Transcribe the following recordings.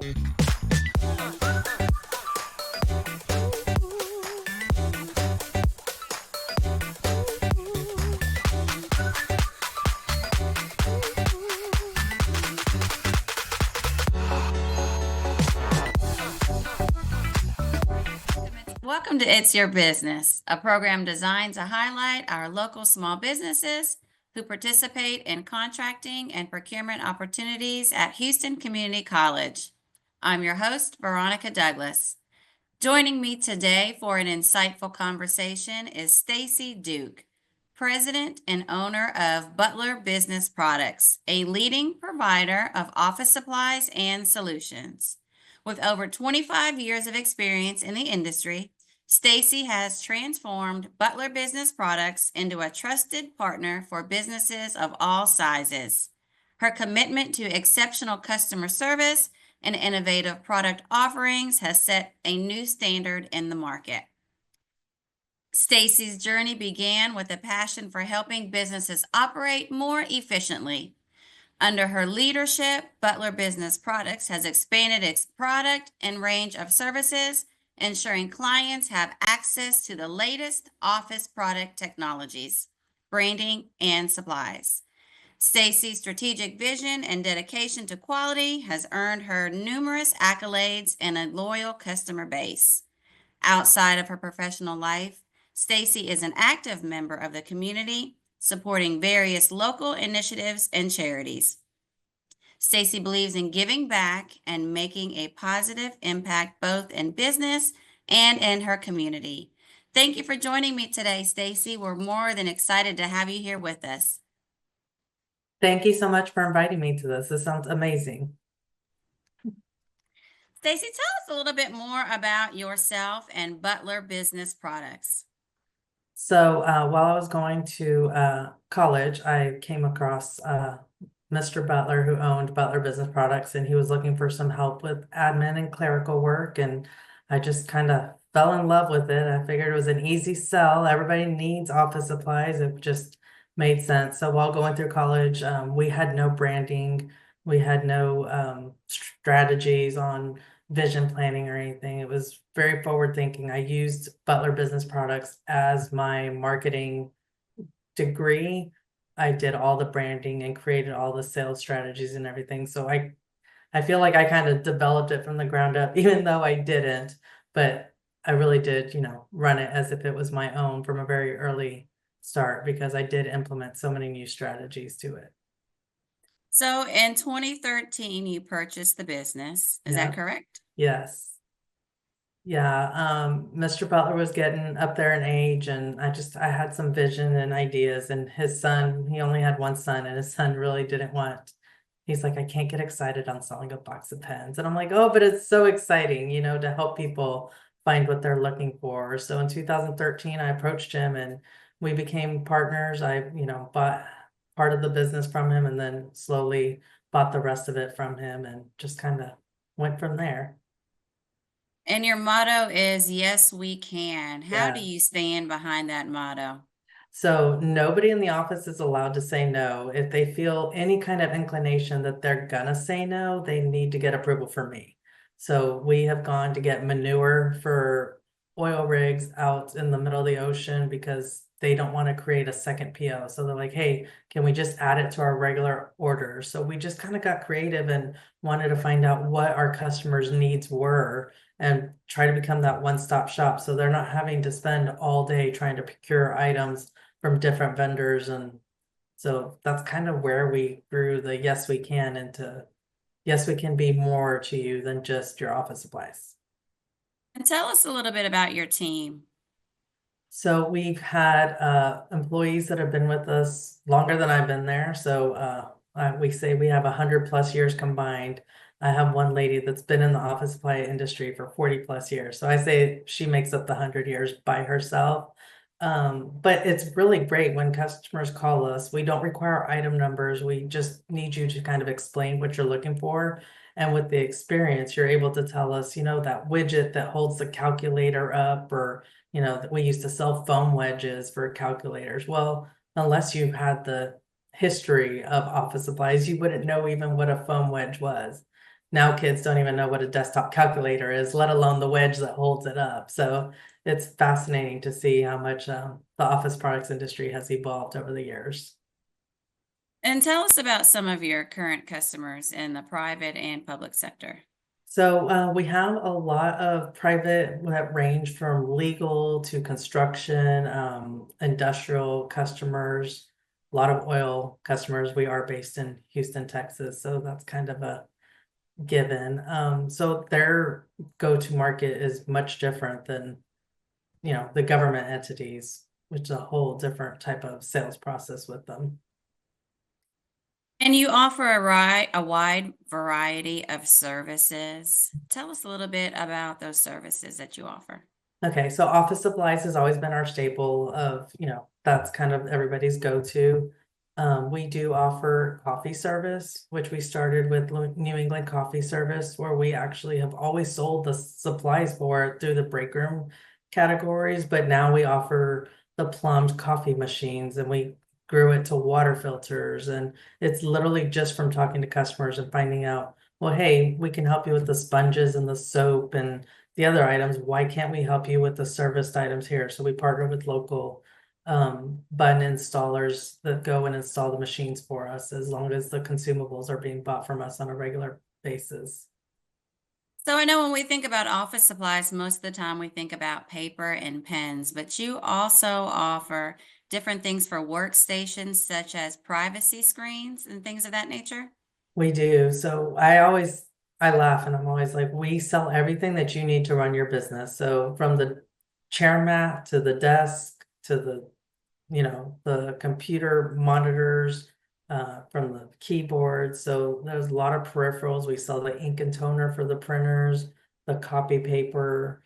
Welcome to It's Your Business, a program designed to highlight our local small businesses who participate in contracting and procurement opportunities at Houston Community College. I'm your host, Veronica Douglas. Joining me today for an insightful conversation is Stacy Duke, President and owner of Butler Business Products, a leading provider of office supplies and solutions. With over 25 years of experience in the industry, Stacy has transformed Butler Business Products into a trusted partner for businesses of all sizes. Her commitment to exceptional customer service and innovative product offerings has set a new standard in the market. Stacy's journey began with a passion for helping businesses operate more efficiently. Under her leadership, Butler Business Products has expanded its product and range of services, ensuring clients have access to the latest office product technologies, branding, and supplies. Stacy's strategic vision and dedication to quality has earned her numerous accolades and a loyal customer base. Outside of her professional life, Stacy is an active member of the community, supporting various local initiatives and charities. Stacy believes in giving back and making a positive impact both in business and in her community. Thank you for joining me today, Stacy. We're more than excited to have you here with us. Thank you so much for inviting me to this. This sounds amazing. Stacy, tell us a little bit more about yourself and Butler Business Products. So while I was going to college, I came across Mr. Butler, who owned Butler Business Products, and he was looking for some help with admin and clerical work, and I just kind of fell in love with it. I figured it was an easy sell. Everybody needs office supplies. It just made sense. So while going through college, we had no branding. We had no strategies on vision planning or anything. It was very forward thinking. I used Butler Business Products as my marketing degree. I did all the branding and created all the sales strategies and everything. So I feel like I kind of developed it from the ground up, even though I didn't, but I really did, run it as if it was my own from a very early start, because I did implement so many new strategies to it. So in 2013, you purchased the business. Is that correct? Yes. Yeah. Mr. Butler was getting up there in age, and I had some vision and ideas, and his son, he only had one son, and his son really didn't he's like, I can't get excited on selling a box of pens. And I'm like, oh, but it's so exciting, to help people find what they're looking for. So in 2013, I approached him and we became partners. I, bought part of the business from him and then slowly bought the rest of it from him and just kind of went from there. And your motto is, yes, we can. How do Yeah. you stand behind that motto? So nobody in the office is allowed to say no. If they feel any kind of inclination that they're gonna say no, they need to get approval from me. So we have gone to get manure for oil rigs out in the middle of the ocean because they don't want to create a second PO. So they're like, hey, can we just add it to our regular order? So we just kind of got creative and wanted to find out what our customers' needs were and try to become that one-stop shop. So they're not having to spend all day trying to procure items from different vendors. And so that's kind of where we grew the yes, we can into yes, we can be more to you than just your office supplies. And tell us a little bit about your team. So we've had employees that have been with us longer than I've been there. So we say we have 100+ years combined. I have one lady that's been in the office supply industry for 40+ years. So I say she makes up the 100 years by herself. But it's really great when customers call us. We don't require item numbers. We just need you to kind of explain what you're looking for. And with the experience, you're able to tell us, that widget that holds the calculator up, or, that we used to sell foam wedges for calculators. Well, unless you had the history of office supplies, you wouldn't know even what a foam wedge was. now kids don't even know what a desktop calculator is, let alone the wedge that holds it up. So it's fascinating to see how much the office products industry has evolved over the years. And tell us about some of your current customers in the private and public sector. So we have a lot of private that range from legal to construction, industrial customers, a lot of oil customers. We are based in Houston, Texas, so that's kind of a given. So their go-to market is much different than, the government entities, which is a whole different type of sales process with them. And you offer a wide variety of services. Tell us a little bit about those services that you offer. Okay, so office supplies has always been our staple of, that's kind of everybody's go-to. We do offer coffee service, which we started with New England Coffee Service, where we actually have always sold the supplies for it through the break room categories, but now we offer the plumbed coffee machines, and we grew it to water filters, and it's literally just from talking to customers and finding out, well, hey, we can help you with the sponges and the soap and the other items. Why can't we help you with the serviced items here? So we partner with local button installers that go and install the machines for us, as long as the consumables are being bought from us on a regular basis. So I know when we think about office supplies, most of the time we think about paper and pens, but you also offer different things for workstations, such as privacy screens and things of that nature. We do. So I laugh and I'm always like, we sell everything that you need to run your business. So from the chair mat to the desk to the computer monitors, from the keyboard. So there's a lot of peripherals. We sell the ink and toner for the printers, the copy paper,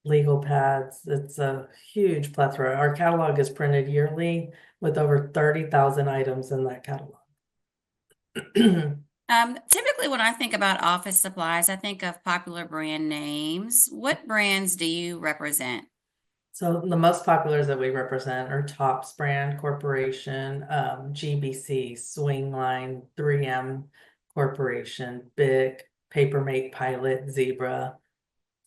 legal pads. It's a huge plethora. Our catalog is printed yearly with over 30,000 items in that catalog. Typically, when I think about office supplies, I think of popular brand names. What brands do you represent? So the most populars that we represent are Tops Brand Corporation, GBC, Swingline, 3M Corporation, BIC, Papermate, Pilot, Zebra.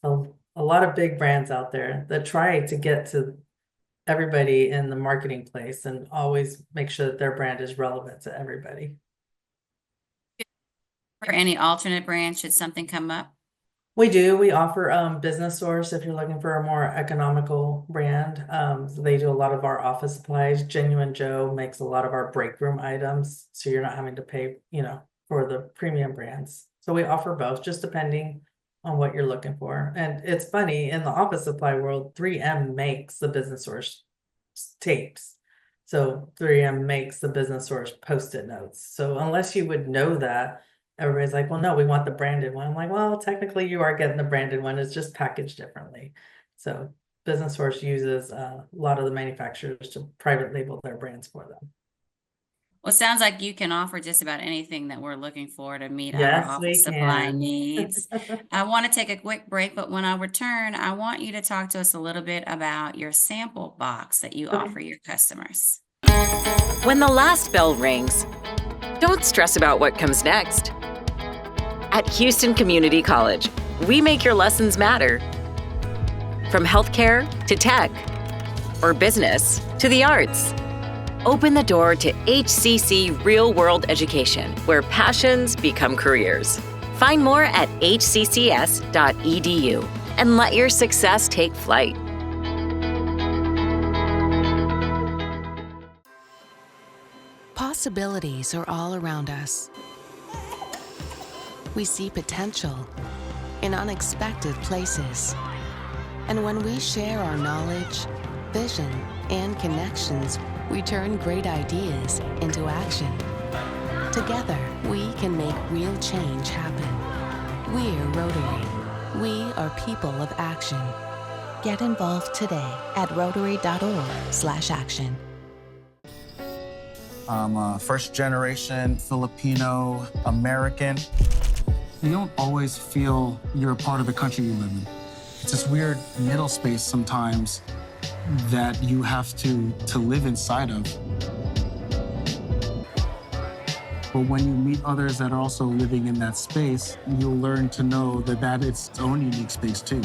A lot of big brands out there that try to get to everybody in the marketing place and always make sure that their brand is relevant to everybody. For any alternate brand, should something come up? We do. We offer Business Source if you're looking for a more economical brand. So they do a lot of our office supplies. Genuine Joe makes a lot of our break room items, so you're not having to pay, for the premium brands. So we offer both, just depending on what you're looking for. And it's funny, in the office supply world, 3M makes the Business Source tapes. So 3M makes the Business Source Post-it notes. So unless you would know that, everybody's like, well, no, we want the branded one. I'm like, well, technically you are getting the branded one. It's just packaged differently. So Business Source uses a lot of the manufacturers to private label their brands for them. Well, it sounds like you can offer just about anything that we're looking for to meet our Yes, we office supply can. needs. I want to take a quick break, but when I return, I want you to talk to us a little bit about your sample box that you Okay. offer your customers. When the last bell rings, don't stress about what comes next. At Houston Community College, we make your lessons matter. From healthcare to tech, or business to the arts. Open the door to HCC Real World Education, where passions become careers. Find more at hccs.edu and let your success take flight. Possibilities are all around us. We see potential in unexpected places. And when we share our knowledge, vision, and connections, we turn great ideas into action. Together, we can make real change happen. We're Rotary. We are people of action. Get involved today at rotary.org/action. I'm a first-generation Filipino American. You don't always feel you're a part of the country you live in. It's this weird middle space sometimes that you have to live inside of. But when you meet others that are also living in that space, you'll learn to know that that is its own unique space too.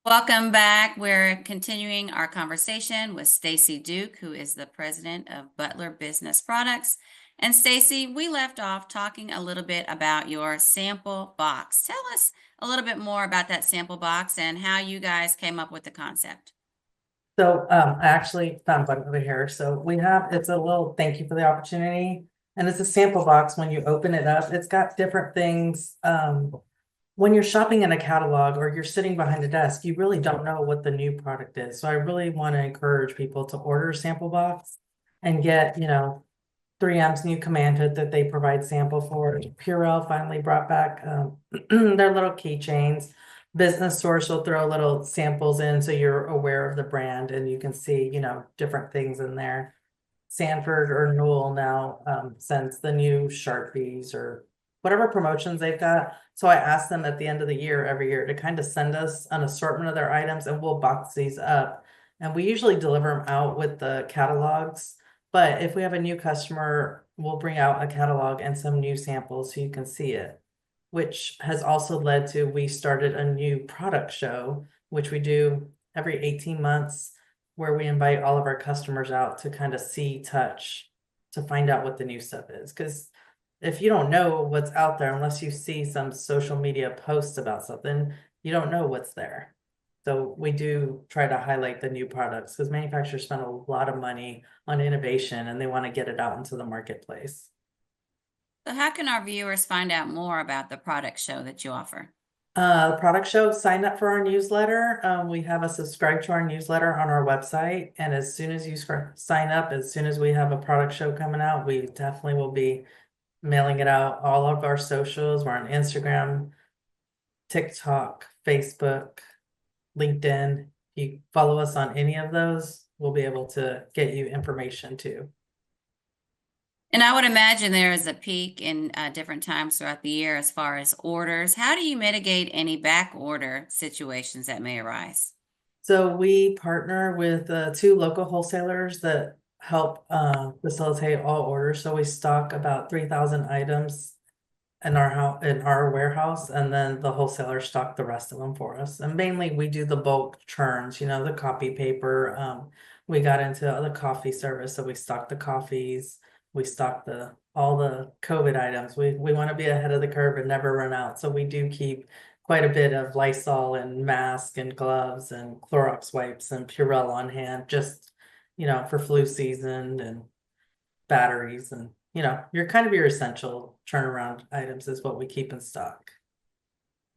Welcome back. We're continuing our conversation with Stacy Duke, who is the president of Butler Business Products. And Stacy, we left off talking a little bit about your sample box. Tell us a little bit more about that sample box and how you guys came up with the concept. So I actually found one over here. So we have, it's a little thank you for the opportunity. And it's a sample box. When you open it up, it's got different things. When you're shopping in a catalog or you're sitting behind a desk, you really don't know what the new product is. So I really want to encourage people to order a sample box and get, 3M's new command hood that they provide sample for. Purell finally brought back their little keychains. Business Source will throw little samples in so you're aware of the brand and you can see, different things in there. Sanford or Newell now sends the new Sharpies or whatever promotions they've got. So I asked them at the end of the year, every year, to kind of send us an assortment of their items and we'll box these up. And we usually deliver them out with the catalogs. But if we have a new customer, we'll bring out a catalog and some new samples so you can see it, which has also led to, we started a new product show, which we do every 18 months, where we invite all of our customers out to kind of see, touch, to find out what the new stuff is. Because if you don't know what's out there, unless you see some social media posts about something, you don't know what's there. So we do try to highlight the new products because manufacturers spend a lot of money on innovation and they want to get it out into the marketplace. So how can our viewers find out more about the product show that you offer? The product show, sign up for our newsletter. We have a subscribe to our newsletter on our website. And as soon as you sign up, as soon as we have a product show coming out, we definitely will be mailing it out. All of our socials, we're on Instagram, TikTok, Facebook, LinkedIn. If you follow us on any of those, we'll be able to get you information too. And I would imagine there is a peak in different times throughout the year as far as orders. How do you mitigate any back order situations that may arise? So we partner with 2 local wholesalers that help facilitate all orders. So we stock about 3,000 items in our warehouse, and then the wholesalers stock the rest of them for us. And mainly we do the bulk churns, the copy paper. We got into the coffee service, so we stock the coffees. We stock all the COVID items. We want to be ahead of the curve and never run out. So we do keep quite a bit of Lysol and mask and gloves and Clorox wipes and Purell on hand, just, for flu season, and batteries and, your essential turnaround items is what we keep in stock.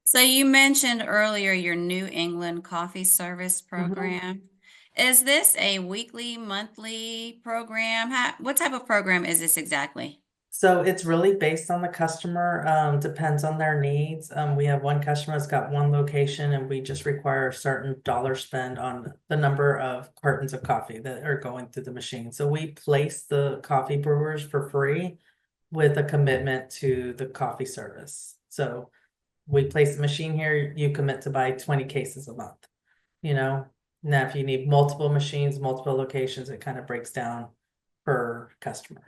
So you mentioned earlier your New England coffee service program. Is this a weekly, monthly program? What type of program is this exactly? So it's really based on the customer, depends on their needs. We have one customer that's got one location and we just require a certain dollar spend on the number of cartons of coffee that are going through the machine. So we place the coffee brewers for free with a commitment to the coffee service. So we place the machine here, you commit to buy 20 cases a month, Now if you need multiple machines, multiple locations, it kind of breaks down per customer.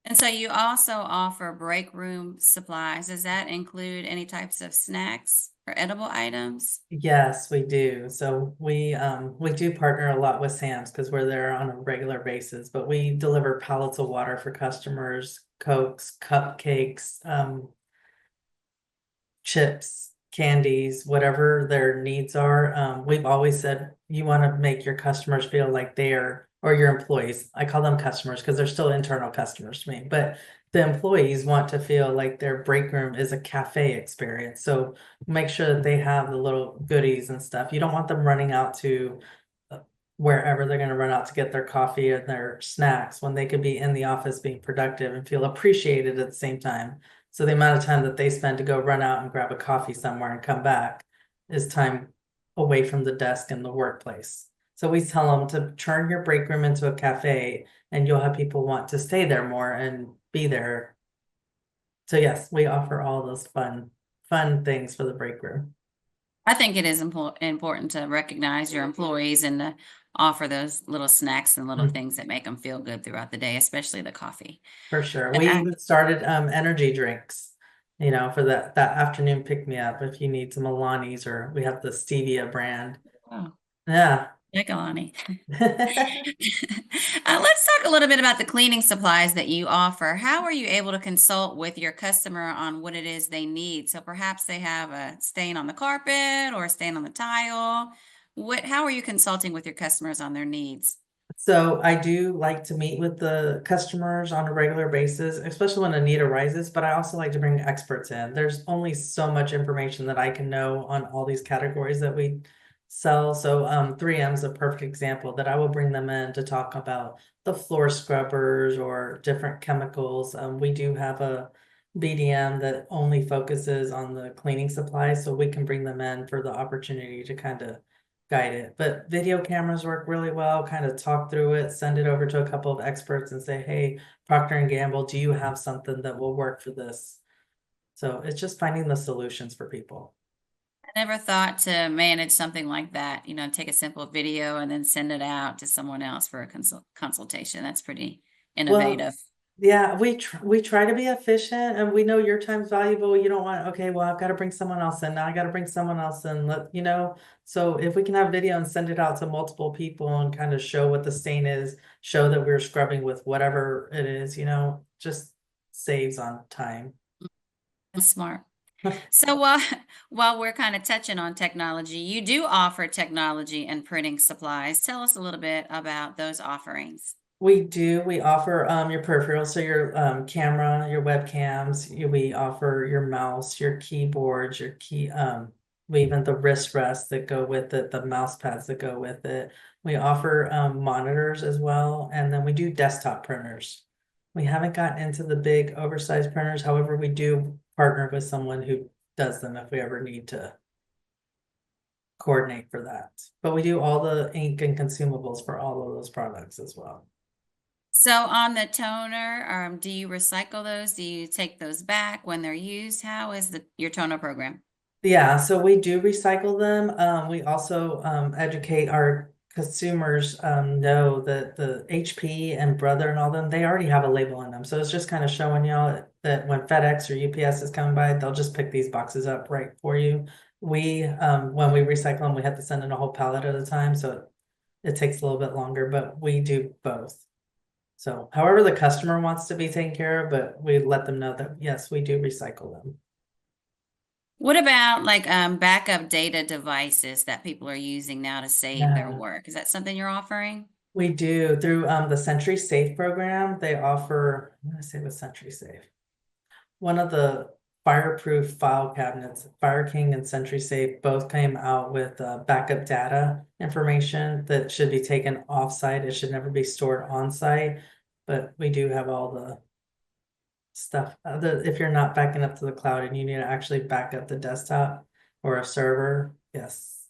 And so you also offer break room supplies. Does that include any types of snacks or edible items? Yes, we do. So we do partner a lot with Sam's because we're there on a regular basis, but we deliver pallets of water for customers, Cokes, cupcakes, chips, candies, whatever their needs are. We've always said you want to make your customers feel like or your employees. I call them customers because they're still internal customers to me, but the employees want to feel like their break room is a cafe experience. So make sure that they have the little goodies and stuff. You don't want them running out to wherever they're going to run out to get their coffee and their snacks when they could be in the office being productive and feel appreciated at the same time. So the amount of time that they spend to go run out and grab a coffee somewhere and come back is time away from the desk in the workplace. So we tell them to turn your break room into a cafe and you'll have people want to stay there more and be there. So yes, we offer all those fun things for the break room. I think it is important to recognize your employees and the offer those little snacks and little Mm, things that make them feel good throughout the day, especially the coffee. for sure. But We even started energy drinks, for that afternoon pick me up if you need some Alani's, or we have the stevia brand. oh, Yeah. Nicolani. Let's talk a little bit about the cleaning supplies that you offer. How are you able to consult with your customer on what it is they need? So perhaps they have a stain on the carpet or a stain on the tile. How are you consulting with your customers on their needs? So I do like to meet with the customers on a regular basis, especially when a need arises, but I also like to bring experts in. There's only so much information that I can know on all these categories that we sell. So 3M is a perfect example that I will bring them in to talk about the floor scrubbers or different chemicals. We do have a BDM that only focuses on the cleaning supplies, so we can bring them in for the opportunity to kind of guide it. But video cameras work really well, kind of talk through it, send it over to a couple of experts and say, hey, Procter and Gamble, do you have something that will work for this? So it's just finding the solutions for people. I never thought to manage something like that, take a simple video and then send it out to someone else for a consultation. That's pretty Well, innovative. yeah, we try to be efficient, and we know your time's valuable. You don't want, okay, well, I've got to bring someone else in. Now I got to bring someone else in. So if we can have video and send it out to multiple people and kind of show what the stain is, show that we're scrubbing with whatever it is, just saves on time. That's smart. So while we're kind of touching on technology, you do offer technology and printing supplies. Tell us a little bit about those offerings. We do. We offer your peripherals, so your camera, your webcams. We offer your mouse, your keyboards, your key. We even the wrist rests that go with it, the mouse pads that go with it. We offer monitors as well, and then we do desktop printers. We haven't gotten into the big oversized printers. However, we do partner with someone who does them if we ever need to coordinate for that. But we do all the ink and consumables for all of those products as well. So on the toner, do you recycle those? Do you take those back when they're used? How is your toner program? Yeah, so we do recycle them. We also educate our consumers, know that the HP and Brother and all them, they already have a label on them. So it's just kind of showing y'all that when FedEx or UPS is coming by, they'll just pick these boxes up right for you. When we recycle them, we have to send in a whole pallet at a time, so it takes a little bit longer, but we do both. So however the customer wants to be taken care of, but we let them know that, yes, we do recycle them. What about like backup data devices that people are using now to save their Yeah. work? Is that something you're offering? We do through the Century Safe program. They offer, I'm gonna say with Century Safe, one of the fireproof file cabinets. Fire King and Century Safe both came out with backup data information that should be taken off-site. It should never be stored on-site, but we do have all the stuff. If you're not backing up to the cloud and you need to actually back up the desktop or a server, yes.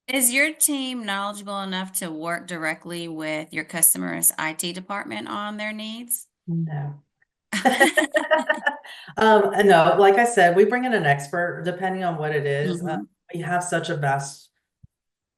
Is your team knowledgeable enough to work directly with your customer's IT department on their needs? No. No, like I said, we bring in an expert depending on what it is. We have such a vast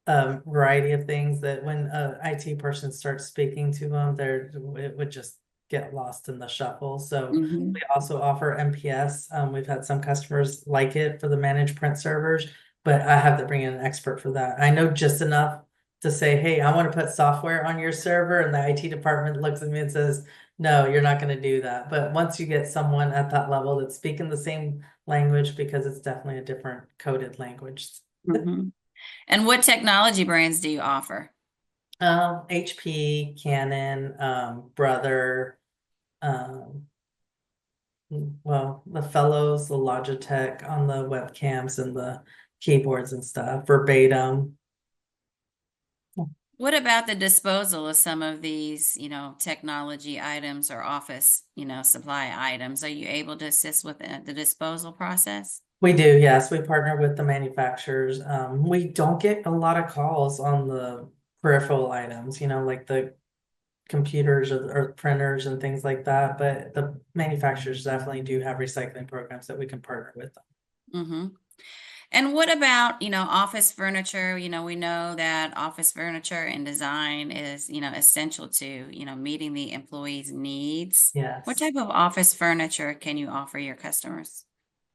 variety of things that when a IT person starts speaking to them, it would just get lost in the shuffle. So Mhm. we also offer MPS. We've had some customers like it for the managed print servers, but I have to bring in an expert for that. I know just enough to say, hey, I want to put software on your server, and the IT department looks at me and says, no, you're not going to do that. But once you get someone at that level that's speaking the same language, because it's definitely a different coded language. Mhm. And what technology brands do you offer? HP, Canon, Brother, well, the fellows, the Logitech on the webcams and the keyboards and stuff, Verbatim. What about the disposal of some of these, technology items or office, supply items? Are you able to assist with the disposal process? We do, yes. We partner with the manufacturers. We don't get a lot of calls on the peripheral items, like the computers or printers and things like that. But the manufacturers definitely do have recycling programs that we can partner with them. Mm-hmm. And what about, office furniture? We know that office furniture and design is, essential to, meeting the employees' needs. What Yes. type of office furniture can you offer your customers?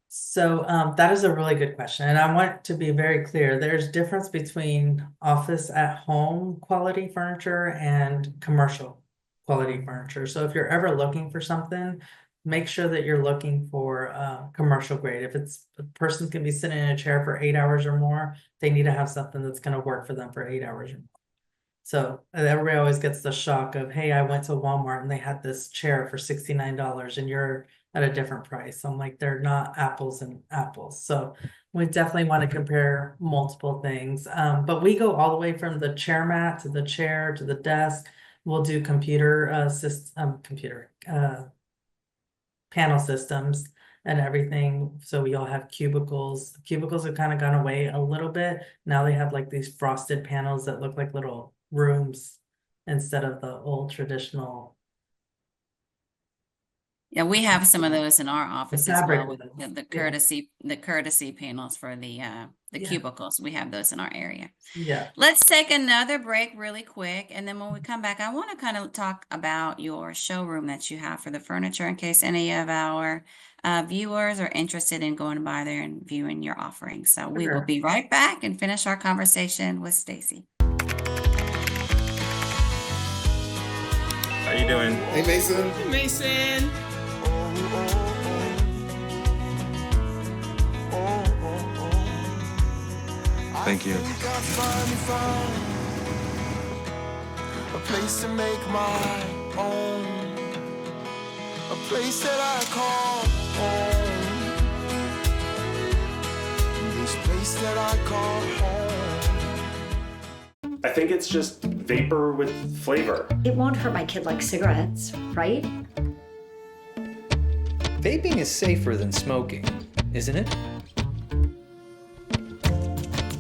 So that is a really good question. And I want to be very clear. There's difference between office at home quality furniture and commercial quality furniture. So if you're ever looking for something, make sure that you're looking for commercial grade. If it's a person can be sitting in a chair for 8 hours or more, they need to have something that's going to work for them for 8 hours or more. So everybody always gets the shock of, hey, I went to Walmart and they had this chair for $69 and you're at a different price. I'm like, they're not apples and apples. So we definitely want to compare multiple things. But we go all the way from the chair mat to the chair to the desk. We'll do panel systems and everything. So we all have cubicles. Cubicles have kind of gone away a little bit. Now they have like these frosted panels that look like little rooms instead of the old traditional. Yeah, we have some of those in our office as fabric well with ones. the Yeah. courtesy panels for the Yeah. cubicles. We have those in our area. Yeah. Let's take another break really quick, and then when we come back, I want to kind of talk about your showroom that you have for the furniture in case any of our viewers are interested in going by there and viewing your offerings. So we will Sure. be right back and finish our conversation with Stacy. How you doing? Hey, Mason. Mason. Thank you. A place to make my own. A place that I call home. This place that I call home. I think it's just vapor with flavor. It won't hurt my kid like cigarettes, right? Vaping is safer than smoking, isn't it?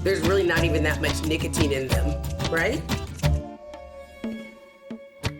There's really not even that much nicotine in them, right?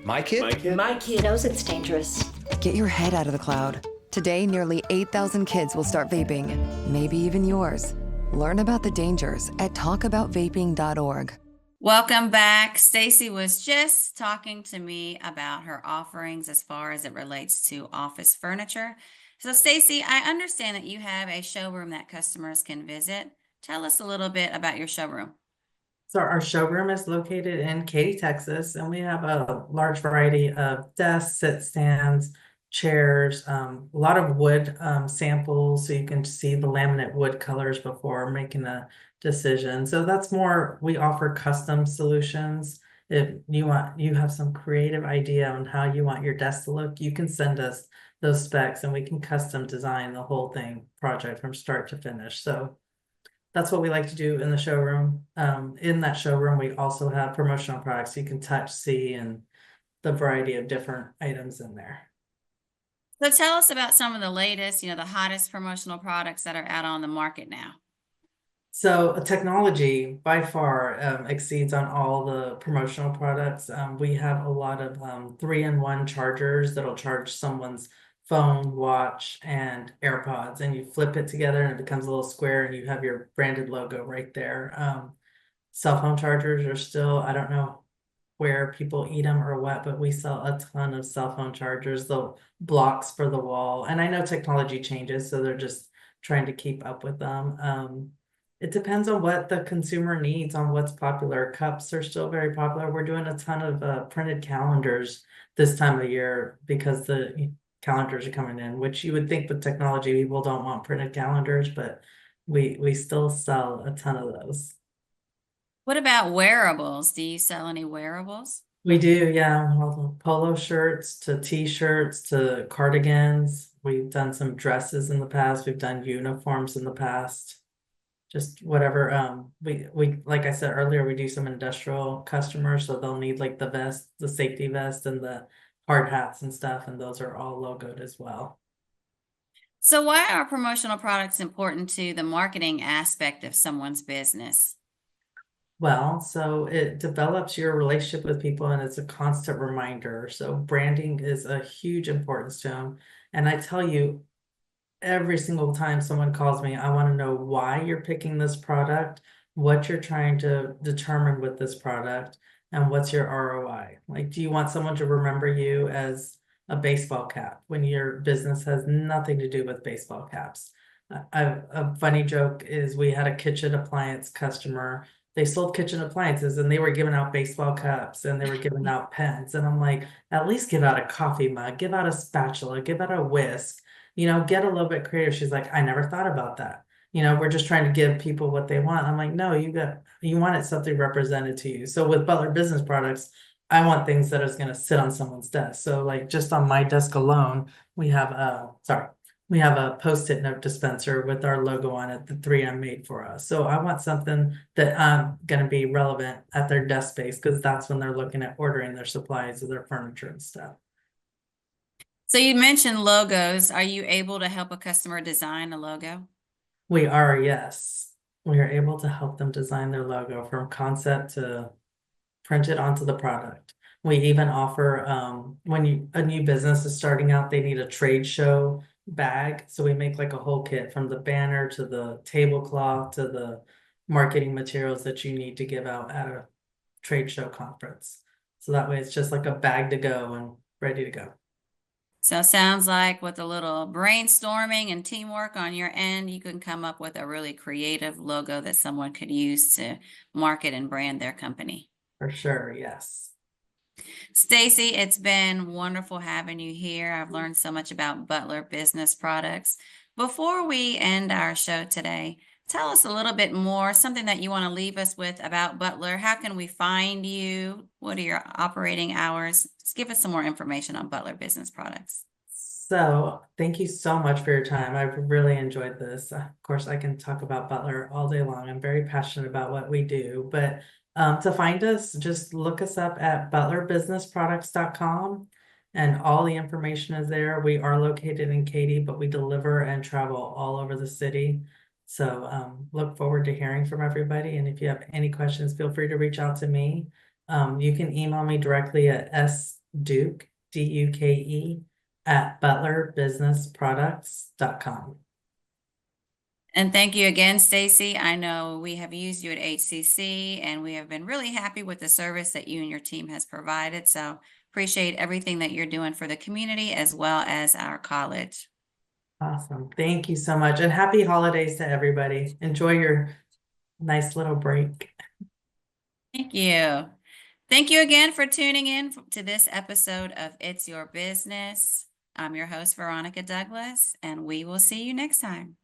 My kid? My kid Knows it's dangerous. Get your head out of the cloud. Today, nearly 8,000 kids will start vaping, maybe even yours. Learn about the dangers at talkaboutvaping.org. Welcome back. Stacy was just talking to me about her offerings as far as it relates to office furniture. So Stacy, I understand that you have a showroom that customers can visit. Tell us a little bit about your showroom. So our showroom is located in Katy, Texas, and we have a large variety of desks, sit stands, chairs, a lot of wood samples so you can see the laminate wood colors before making a decision. So that's more, we offer custom solutions. If you have some creative idea on how you want your desk to look, you can send us those specs and we can custom design the whole thing project from start to finish. So that's what we like to do in the showroom. In that showroom, we also have promotional products you can touch, see, and the variety of different items in there. So tell us about some of the latest, the hottest promotional products that are out on the market now. So technology by far exceeds on all the promotional products. We have a lot of 3-in-1 chargers that'll charge someone's phone, watch, and AirPods, and you flip it together and it becomes a little square and you have your branded logo right there. Cell phone chargers are still, I don't know where people eat them or what, but we sell a ton of cell phone chargers, the blocks for the wall. And I know technology changes, so they're just trying to keep up with them. It depends on what the consumer needs, on what's popular. Cups are still very popular. We're doing a ton of printed calendars this time of year because the calendars are coming in, which you would think with technology, people don't want printed calendars, but we still sell a ton of those. What about wearables? Do you sell any wearables? We do, yeah. All the polo shirts to t-shirts to cardigans. We've done some dresses in the past. We've done uniforms in the past. Just whatever. We like I said earlier, we do some industrial customers, so they'll need like the vest, the safety vest, and the hard hats and stuff, and those are all logoed as well. So why are promotional products important to the marketing aspect of someone's business? Well, so it develops your relationship with people and it's a constant reminder. So branding is a huge importance to them. And I tell you, every single time someone calls me, I want to know why you're picking this product, what you're trying to determine with this product, and what's your ROI. Like, do you want someone to remember you as a baseball cap when your business has nothing to do with baseball caps? A funny joke is we had a kitchen appliance customer. They sold kitchen appliances and they were giving out baseball caps and they were giving out pens. And I'm like, at least give out a coffee mug, give out a spatula, give out a whisk, get a little bit creative. She's like, I never thought about that. We're just trying to give people what they want. I'm like, no, you wanted something represented to you. So with Butler Business Products, I want things that is going to sit on someone's desk. So like just on my desk alone, we have a Post-it note dispenser with our logo on it, the 3M made for us. So I want something that going to be relevant at their desk space because that's when they're looking at ordering their supplies or their furniture and stuff. So you mentioned logos. Are you able to help a customer design a logo? We are, yes. We are able to help them design their logo from concept to print it onto the product. We even offer, when a new business is starting out, they need a trade show bag. So we make like a whole kit from the banner to the tablecloth to the marketing materials that you need to give out at a trade show conference. So that way it's just like a bag to go and ready to go. So it sounds like with a little brainstorming and teamwork on your end, you can come up with a really creative logo that someone could use to market and brand their company. For sure, yes. Stacy, it's been wonderful having you here. I've learned so much about Butler Business Products. Before we end our show today, tell us a little bit more, something that you want to leave us with about Butler. How can we find you? What are your operating hours? Just give us some more information on Butler Business Products. So thank you so much for your time. I've really enjoyed this. Of course, I can talk about Butler all day long. I'm very passionate about what we do, but to find us, just look us up at butlerbusinessproducts.com and all the information is there. We are located in Katy, but we deliver and travel all over the city. So look forward to hearing from everybody. And if you have any questions, feel free to reach out to me. You can email me directly at sduke, DUKE, at butlerbusinessproducts.com. And thank you again, Stacy. I know we have used you at HCC and we have been really happy with the service that you and your team has provided. So appreciate everything that you're doing for the community as well as our college. Awesome. Thank you so much. And happy holidays to everybody. Enjoy your nice little break. Thank you. Thank you again for tuning in to this episode of It's Your Business. I'm your host, Veronica Douglas, and we will see you next time.